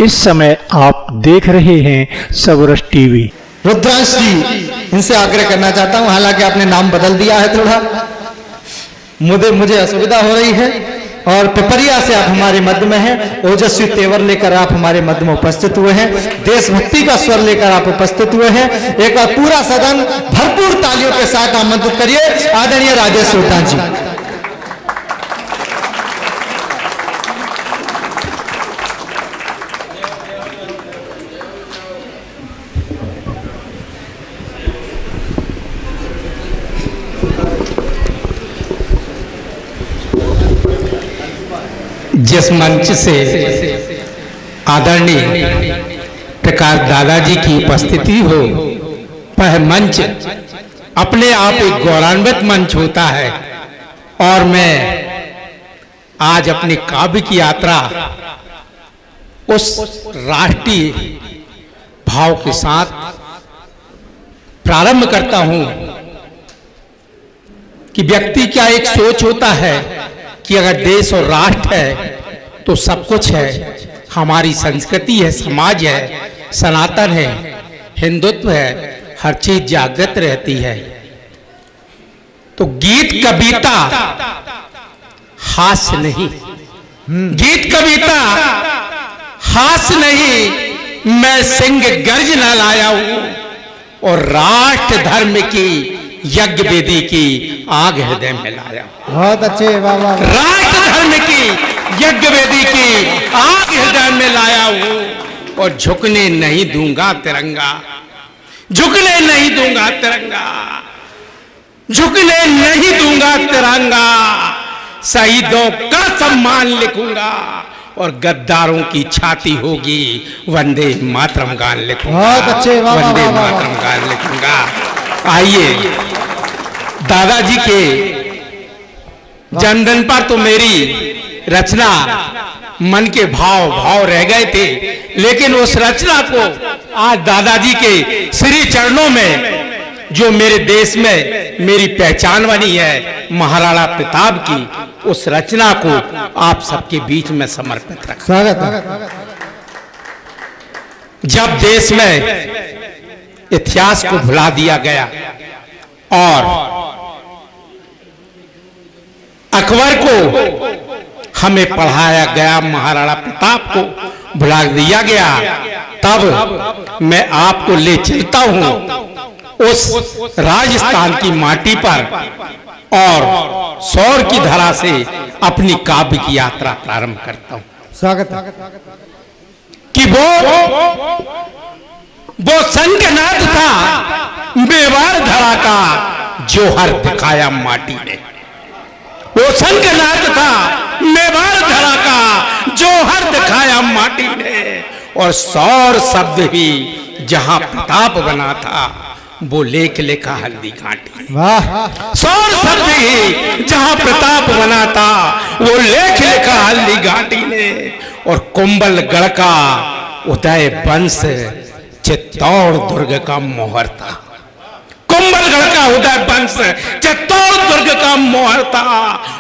इस समय आप देख रहे हैं सबरस टीवी। रुद्रांश जी, इनसे आग्रह करना चाहता हूं, हालांकि आपने नाम बदल दिया है, थोड़ा मुझे असुविधा हो रही है। और पिपरिया से आप हमारे मध्य में हैं, ओजस्वी तेवर लेकर आप हमारे मध्य में उपस्थित हुए हैं, देशभक्ति का स्वर लेकर आप उपस्थित हुए हैं। एक बार पूरा सदन भरपूर तालियों के साथ आमंत्रित करिए आदरणीय राजेश रुद्रांश जी। जिस मंच से आदरणीय प्रकाश दादाजी की उपस्थिति हो, वह मंच अपने आप एक गौरवान्वित मंच होता है। और मैं आज अपने काव्य की यात्रा उस राष्ट्रीय भाव के साथ प्रारंभ करता हूं कि व्यक्ति का एक सोच होता है कि अगर देश और राष्ट्र है तो सब कुछ है, हमारी संस्कृति है, समाज है, सनातन है, हिंदुत्व है, हर चीज जागृत रहती है। तो गीत कविता हास्य नहीं, गीत कविता हास्य नहीं, मैं सिंह गर्ज न लाया हूं और राष्ट्र धर्म की यज्ञ वेदी की आग हृदय में लाया। बहुत अच्छे, वाह वाह। राष्ट्र धर्म की यज्ञ वेदी की आग हृदय में लाया हूं और झुकने नहीं दूंगा तिरंगा, झुकने नहीं दूंगा तिरंगा, झुकने नहीं दूंगा तिरंगा। शहीदों का सम्मान लिखूंगा और गद्दारों की छाती होगी वंदे मातरम गान लिखूंगा। बहुत अच्छे, वंदे मातरम गान लिखूंगा। आइए, दादाजी के जन्मदिन पर तो मेरी रचना मन के भाव रह गए थे, लेकिन उस रचना को आज दादाजी के श्री चरणों में, जो मेरे देश में मेरी पहचान बनी है महाराणा प्रताप की, उस रचना को आप सबके बीच में समर्पित रखा। स्वागत है। जब देश में इतिहास को भुला दिया गया और अकबर को हमें पढ़ाया गया, महाराणा प्रताप को भुला दिया गया, तब मैं आपको ले चलता हूं उस राजस्थान की माटी पर और सौर की धरा से अपनी काव्य की यात्रा प्रारंभ करता हूं। स्वागत है। कि वो संगनाथ था मेवाड़ धरा का, जोहर दिखाया माटी ने। वो संगनाथ था मेवाड़ धरा का, जोहर दिखाया माटी ने। और सौर शब्द ही जहां प्रताप बना था, वो लेख लिखा हल्दी घाटी। वाह। सौर शब्द ही जहां प्रताप बना था, वो लेख लिखा हल्दी घाटी ने। और कुंभलगढ़ का उदय वंश चित्तौड़ दुर्ग का मोहर था। कुंभलगढ़ का उदय वंश चित्तौड़ दुर्ग का मोहर था।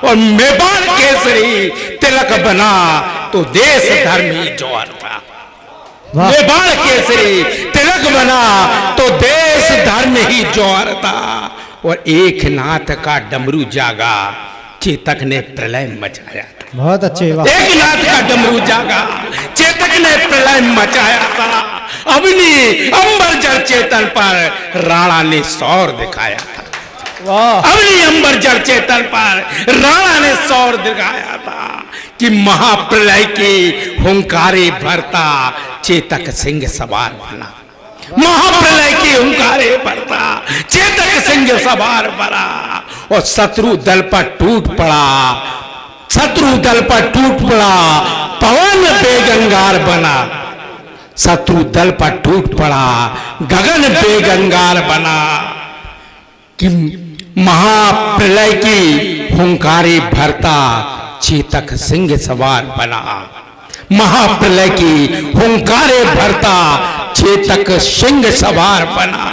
और मेवाड़ केसरी तिलक बना तो देश धर्म ही जौहर था। मेवाड़ केसरी तिलक बना तो देश धर्म ही जौहर था। और एक नाथ का डमरू जागा, चेतक ने प्रलय मचाया था। बहुत अच्छे, एक नाथ का डमरू जागा, चेतक ने प्रलय मचाया था। अवनी अंबर जल चेतन पर राणा ने सौर दिखाया था। अवनी अंबर जल चेतन पर राणा ने सौर दिखाया था। कि महाप्रलय की हुंकारे भरता चेतक सिंह सवार बना। महाप्रलय की हुंकारे भरता चेतक सिंह सवार बना। और शत्रु दल पर टूट पड़ा, शत्रु दल पर टूट पड़ा पवन बेगंगार बना। शत्रु दल पर टूट पड़ा गगन बेगंगार बना। कि महाप्रलय की हुंकारे भरता चेतक सिंह सवार बना। महाप्रलय की हुंकारे भरता चेतक सिंह सवार बना।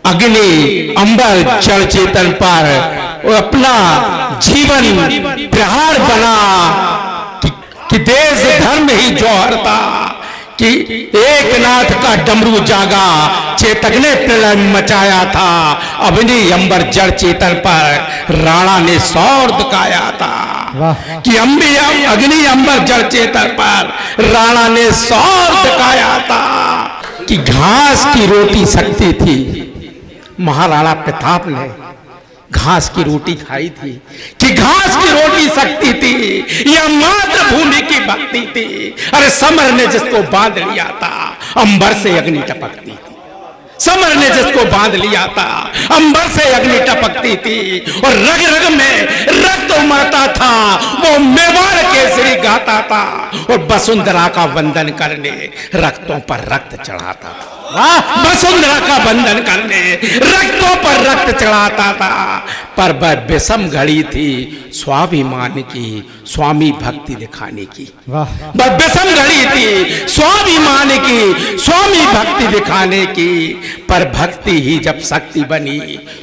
अग्नि अंबर जल चेतन पर अपना जीवन प्रहार बना। कि कि देश धर्म ही जौहर था, कि एक नाथ का डमरू जागा, चेतक ने प्रलय मचाया था, अग्नि अंबर जड़ चेतन पर राणा ने सौर दिखाया था। कि अग्नि अंबर जड़ चेतन पर राणा ने सौर दिखाया था। कि घास की रोटी शक्ति थी, महाराणा प्रताप ने घास की रोटी खाई थी। कि घास की रोटी शक्ति थी या मातृभूमि की भक्ति थी। अरे समर ने जिसको बांध लिया था, अंबर से अग्नि टपकती थी। समर ने जिसको बांध लिया था, अंबर से अग्नि टपकती थी और रग रग में रक्त उमड़ता था। वो मेवाड़ केसरी गाता था और वसुंधरा का वंदन करने रक्तों पर रक्त चढ़ाता था। वसुंधरा का वंदन करने रक्तों पर रक्त चढ़ाता था। पर वह विषम घड़ी थी स्वाभिमान की, स्वामी भक्ति दिखाने की। वह विषम घड़ी थी स्वाभिमान की, स्वामी भक्ति दिखाने की। पर भक्ति ही जब शक्ति बनी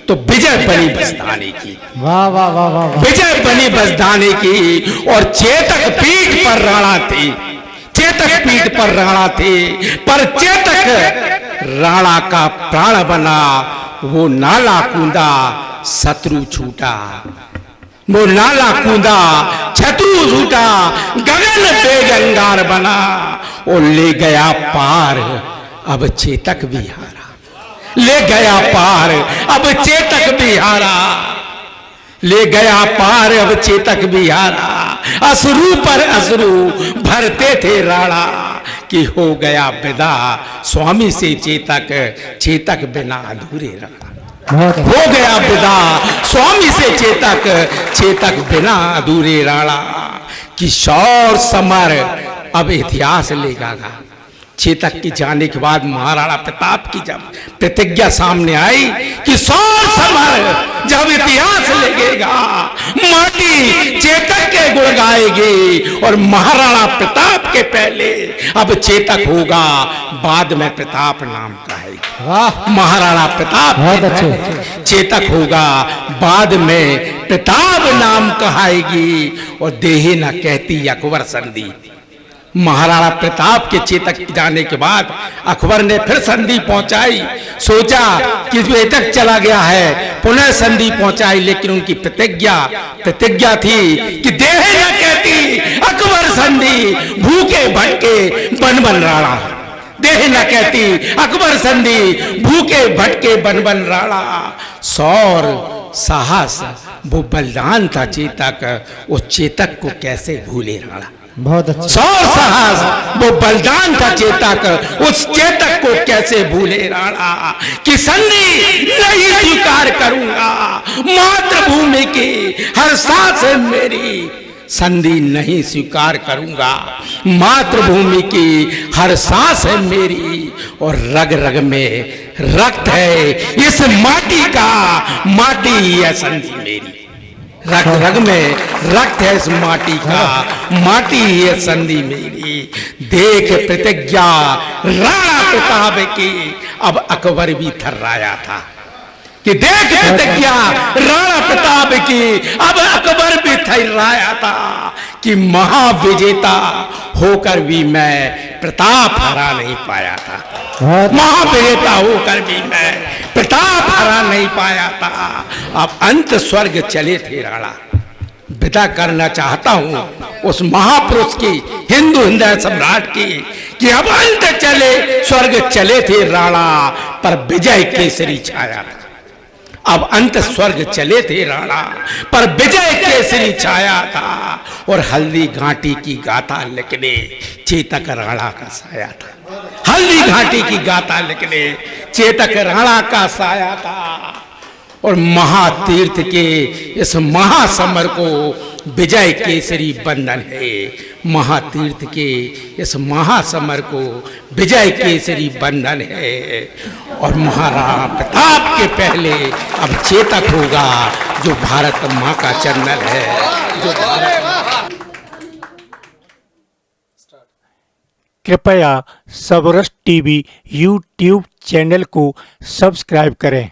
तो विजय बनी बसदाने की। वाह वाह वाह वाह, विजय बनी बसदाने की। और चेतक पीठ पर राणा थी, चेतक पीठ पर राणा थे। पर चेतक राणा का प्राण बना, वो नाला कूदा शत्रु छूटा। वो नाला कूदा शत्रु छूटा, गगन बेगंगार बना। और ले गया पार अब चेतक भी हारा, ले गया पार अब चेतक भी हारा, ले गया पार अब चेतक भी हारा। असुरु पर असुरु भरते थे राणा, कि हो गया विदा स्वामी से चेतक, चेतक बिना अधूरे रहा। हो गया विदा स्वामी से चेतक, चेतक बिना अधूरे राणा। कि शौर समर अब इतिहास लेगा। चेतक की जाने के बाद महाराणा प्रताप की जब प्रतिज्ञा सामने आई कि शौर समर जब इतिहास लगेगा, माटी चेतक के गुण गाएगी। और महाराणा प्रताप के पहले अब चेतक होगा, बाद में प्रताप नाम कहेगी। महाराणा प्रताप के पहले चेतक होगा, बाद में प्रताप नाम कहाएगी। और देहे न कहती अकबर संधि। महाराणा प्रताप के चेतक जाने के बाद अकबर ने फिर संधि पहुंचाई। सोचा कि चेतक चला गया है, पुनः संधि पहुंचाई। लेकिन उनकी प्रतिज्ञा थी कि देह न कहती अकबर संधि, भूखे भटके बन बन राणा। देह न कहती अकबर संधि, भूखे भटके बन बन राणा। सौर साहस वो बलिदान था चेतक, उस चेतक को कैसे भूले राणा। बहुत अच्छा। सौर साहस वो बलिदान था चेतक, उस चेतक को कैसे भूले राणा। कि संधि नहीं स्वीकार करूंगा, मातृभूमि की हर सांस है मेरी। संधि नहीं स्वीकार करूंगा, मातृभूमि की हर सांस है मेरी। और रग रग में रक्त है इस माटी का, माटी ही है संधि मेरी। रग रग में रक्त है इस माटी का, माटी ही है संधि मेरी। देख प्रतिज्ञा राणा प्रताप की, अब अकबर भी थर्राया था। कि देख प्रतिज्ञा राणा प्रताप की, अब अकबर भी थर्राया था। कि महाविजेता होकर भी मैं प्रताप हरा नहीं पाया था। महाविजेता होकर भी मैं प्रताप हरा नहीं पाया था। अब अंत स्वर्ग चले थे राणा। विदा करना चाहता हूं उस महापुरुष की, हिंदू हृदय सम्राट की, कि अब अंत चले स्वर्ग चले थे राणा, पर विजय केसरी छाया था। अब अंत स्वर्ग चले थे राणा, पर विजय केसरी छाया था। और हल्दी घाटी की गाथा लिखने चेतक राणा का साया था। हल्दी घाटी की गाथा लिखने चेतक राणा का साया था। और महातीर्थ के इस महासमर को विजय केसरी बंधन है। महातीर्थ के इस महासमर को विजय केसरी बंधन है। और महाराणा प्रताप के पहले अब चेतक होगा, जो भारत माँ का चंदन है, जो भारत। कृपया सबरस टीवी यूट्यूब चैनल को सब्सक्राइब करें।